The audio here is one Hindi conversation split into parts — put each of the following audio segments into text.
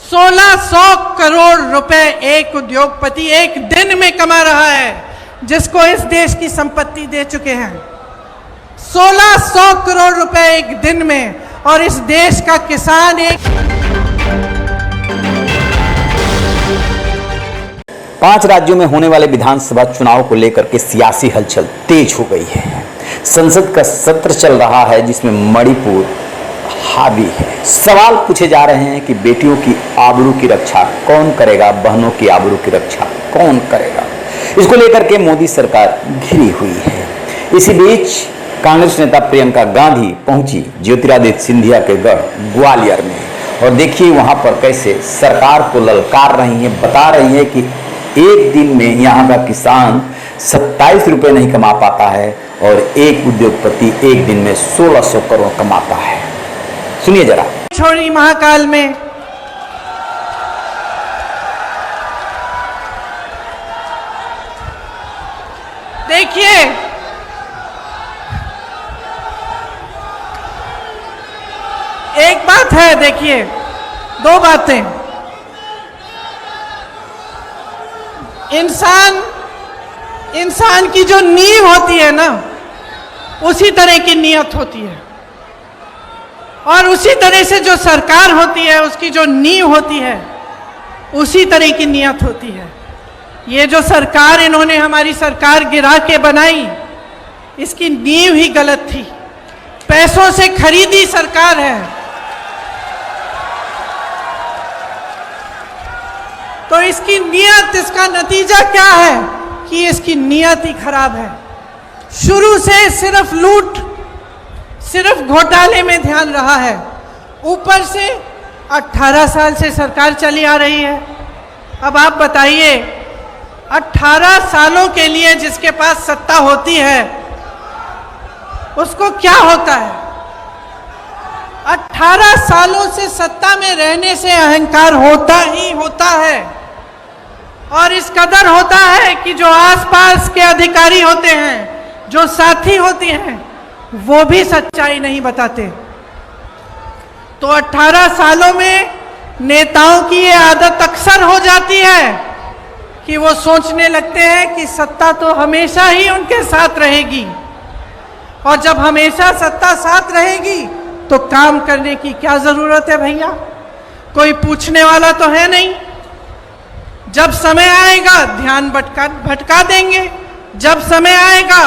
1600 करोड़ रुपए एक उद्योगपति एक दिन में कमा रहा है, जिसको इस देश की संपत्ति दे चुके हैं। 1600 करोड़ रुपए एक दिन में, और इस देश का किसान एक 5 राज्यों में होने वाले विधानसभा चुनाव को लेकर के सियासी हलचल तेज हो गई है। संसद का सत्र चल रहा है, जिसमें मणिपुर हावी है। सवाल पूछे जा रहे हैं कि बेटियों की आबरू की रक्षा कौन करेगा, बहनों की आबरू की रक्षा कौन करेगा। इसको लेकर के मोदी सरकार घिरी हुई है। इसी बीच कांग्रेस नेता प्रियंका गांधी पहुंची ज्योतिरादित्य सिंधिया के गढ़ ग्वालियर में, और देखिए वहां पर कैसे सरकार को ललकार रही है। बता रही है कि एक दिन में यहाँ का किसान 27 रुपये नहीं कमा पाता है, और एक उद्योगपति एक दिन में 1600 करोड़ कमाता है। सुनिए जरा। छोड़ी महाकाल में देखिए, एक बात है, देखिए दो बातें। इंसान की जो नींव होती है ना, उसी तरह की नियत होती है, और उसी तरह से जो सरकार होती है उसकी जो नींव होती है उसी तरह की नियत होती है। ये जो सरकार इन्होंने हमारी सरकार गिरा के बनाई, इसकी नींव ही गलत थी। पैसों से खरीदी सरकार है, तो इसकी नियत, इसका नतीजा क्या है कि इसकी नियत ही खराब है। शुरू से सिर्फ लूट, सिर्फ घोटाले में ध्यान रहा है। ऊपर से 18 साल से सरकार चली आ रही है। अब आप बताइए, 18 सालों के लिए जिसके पास सत्ता होती है उसको क्या होता है? 18 सालों से सत्ता में रहने से अहंकार होता ही होता है, और इस कदर होता है कि जो आसपास के अधिकारी होते हैं, जो साथी होते हैं, वो भी सच्चाई नहीं बताते। तो 18 सालों में नेताओं की ये आदत अक्सर हो जाती है कि वो सोचने लगते हैं कि सत्ता तो हमेशा ही उनके साथ रहेगी, और जब हमेशा सत्ता साथ रहेगी तो काम करने की क्या जरूरत है भैया? कोई पूछने वाला तो है नहीं। जब समय आएगा ध्यान भटका देंगे, जब समय आएगा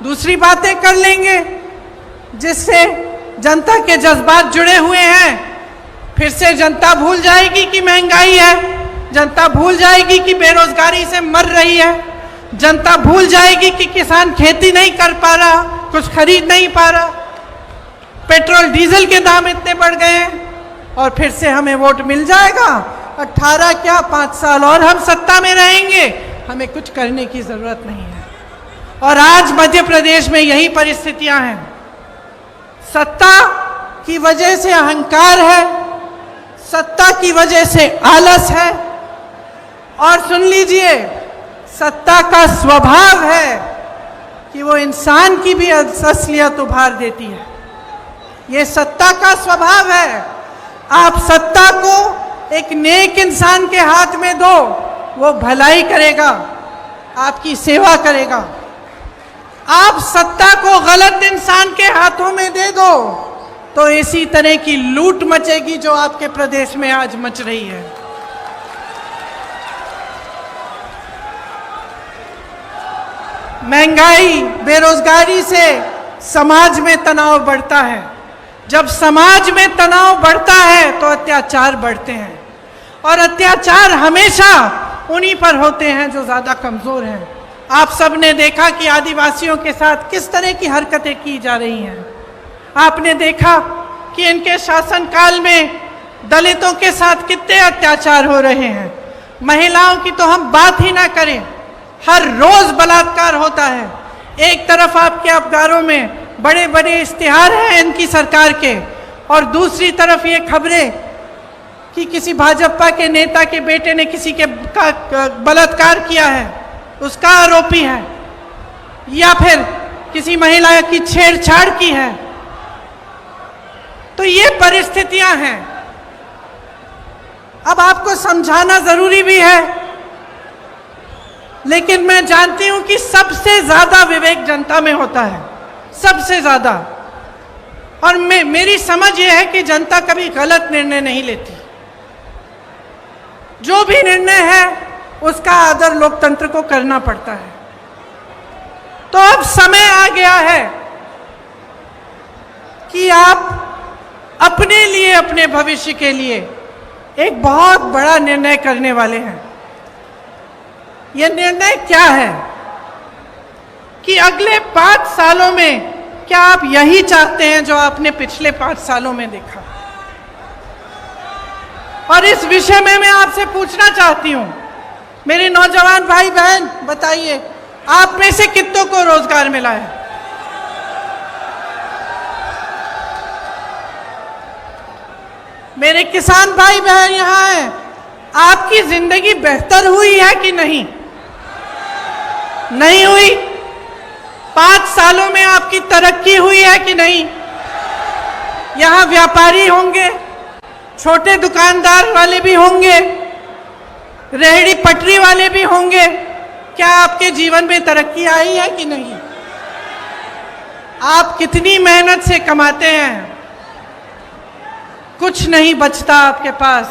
दूसरी बातें कर लेंगे, जिससे जनता के जज्बात जुड़े हुए हैं। फिर से जनता भूल जाएगी कि महंगाई है, जनता भूल जाएगी कि बेरोजगारी से मर रही है, जनता भूल जाएगी कि किसान खेती नहीं कर पा रहा, कुछ खरीद नहीं पा रहा, पेट्रोल डीजल के दाम इतने बढ़ गए हैं, और फिर से हमें वोट मिल जाएगा। 18 क्या 5 साल और हम सत्ता में रहेंगे, हमें कुछ करने की जरूरत नहीं है। और आज मध्य प्रदेश में यही परिस्थितियां हैं। सत्ता की वजह से अहंकार है, सत्ता की वजह से आलस है, और सुन लीजिए, सत्ता का स्वभाव है कि वो इंसान की भी असलियत उभार देती है। ये सत्ता का स्वभाव है। आप सत्ता को एक नेक इंसान के हाथ में दो, वो भलाई करेगा, आपकी सेवा करेगा। आप सत्ता को गलत इंसान के हाथों में दे दो तो इसी तरह की लूट मचेगी जो आपके प्रदेश में आज मच रही है। महंगाई, बेरोजगारी से समाज में तनाव बढ़ता है। जब समाज में तनाव बढ़ता है तो अत्याचार बढ़ते हैं, और अत्याचार हमेशा उन्हीं पर होते हैं जो ज्यादा कमजोर हैं। आप सब ने देखा कि आदिवासियों के साथ किस तरह की हरकतें की जा रही हैं। आपने देखा कि इनके शासनकाल में दलितों के साथ कितने अत्याचार हो रहे हैं। महिलाओं की तो हम बात ही ना करें, हर रोज बलात्कार होता है। एक तरफ आपके अखबारों में बड़े बड़े इश्तिहार हैं इनकी सरकार के, और दूसरी तरफ ये खबरें कि किसी भाजपा के नेता के बेटे ने किसी के बलात्कार किया है, उसका आरोपी है, या फिर किसी महिला की छेड़छाड़ की है। तो ये परिस्थितियां हैं। अब आपको समझाना जरूरी भी है, लेकिन मैं जानती हूं कि सबसे ज्यादा विवेक जनता में होता है, सबसे ज्यादा। और मेरी समझ यह है कि जनता कभी गलत निर्णय नहीं लेती। जो भी निर्णय है उसका आदर लोकतंत्र को करना पड़ता है। तो अब समय आ गया है कि आप अपने लिए, अपने भविष्य के लिए एक बहुत बड़ा निर्णय करने वाले हैं। यह निर्णय क्या है कि अगले 5 सालों में क्या आप यही चाहते हैं जो आपने पिछले 5 सालों में देखा? और इस विषय में मैं आपसे पूछना चाहती हूं, मेरे नौजवान भाई बहन, बताइए आप में से कितनों को रोजगार मिला है? मेरे किसान भाई बहन यहां हैं, आपकी जिंदगी बेहतर हुई है कि नहीं? नहीं हुई? 5 सालों में आपकी तरक्की हुई है कि नहीं? यहां व्यापारी होंगे, छोटे दुकानदार वाले भी होंगे, रेहड़ी पटरी वाले भी होंगे। क्या आपके जीवन में तरक्की आई है कि नहीं? आप कितनी मेहनत से कमाते हैं, कुछ नहीं बचता आपके पास।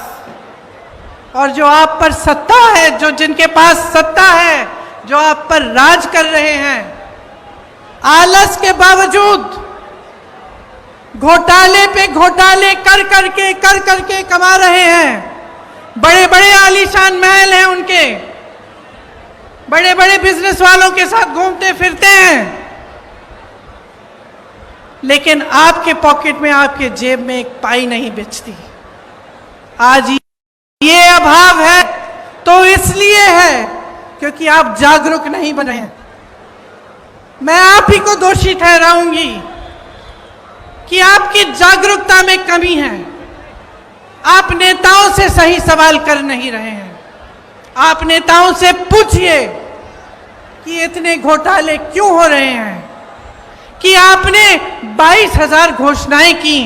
और जो आप पर सत्ता है, जो जिनके पास सत्ता है, जो आप पर राज कर रहे हैं, आलस के बावजूद घोटाले पे घोटाले कर करके कमा रहे हैं। बड़े बड़े आलीशान महल हैं उनके, बड़े बड़े बिजनेस वालों के साथ घूमते फिरते हैं, लेकिन आपके पॉकेट में, आपके जेब में एक पाई नहीं बचती। आज ये अभाव है तो इसलिए है क्योंकि आप जागरूक नहीं बने हैं। मैं आप ही को दोषी ठहराऊंगी कि आपकी जागरूकता में कमी है। आप नेताओं से सही सवाल कर नहीं रहे हैं। आप नेताओं से पूछिए कि इतने घोटाले क्यों हो रहे हैं, कि आपने 22,000 घोषणाएं की,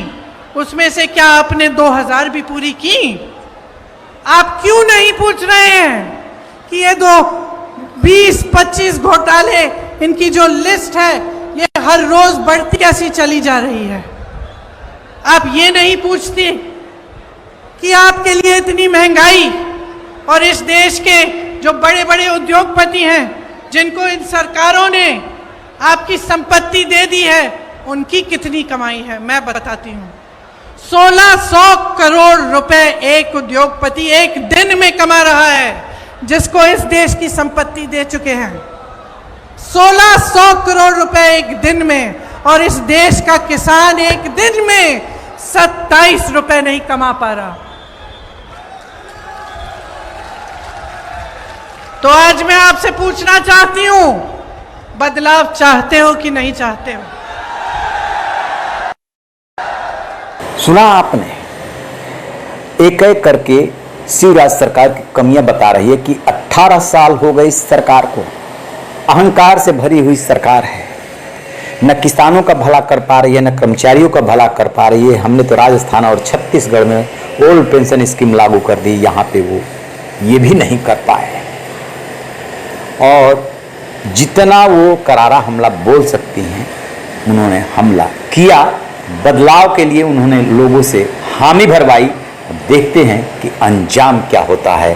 उसमें से क्या आपने 2,000 भी पूरी की? आप क्यों नहीं पूछ रहे हैं कि ये 20-25 घोटाले, इनकी जो लिस्ट है ये हर रोज बढ़ती कैसी चली जा रही है? आप ये नहीं पूछते कि आपके लिए इतनी महंगाई और इस देश के जो बड़े बड़े उद्योगपति हैं, जिनको इन सरकारों ने आपकी संपत्ति दे दी है, उनकी कितनी कमाई है? मैं बताती हूं। 1600 करोड़ रुपए एक उद्योगपति एक दिन में कमा रहा है, जिसको इस देश की संपत्ति दे चुके हैं। 1600 करोड़ रुपए एक दिन में, और इस देश का किसान एक दिन में 27 रुपए नहीं कमा पा रहा। तो आज मैं आपसे पूछना चाहती हूं, बदलाव चाहते हो कि नहीं चाहते हो? सुना आपने, एक एक करके शिवराज सरकार की कमियां बता रही है कि 18 साल हो गए इस सरकार को। अहंकार से भरी हुई सरकार है, न किसानों का भला कर पा रही है, न कर्मचारियों का भला कर पा रही है। हमने तो राजस्थान और छत्तीसगढ़ में ओल्ड पेंशन स्कीम लागू कर दी, यहाँ पे वो ये भी नहीं कर पाए। और जितना वो करारा हमला बोल सकती हैं, उन्होंने हमला किया। बदलाव के लिए उन्होंने लोगों से हामी भरवाई। देखते हैं कि अंजाम क्या होता है।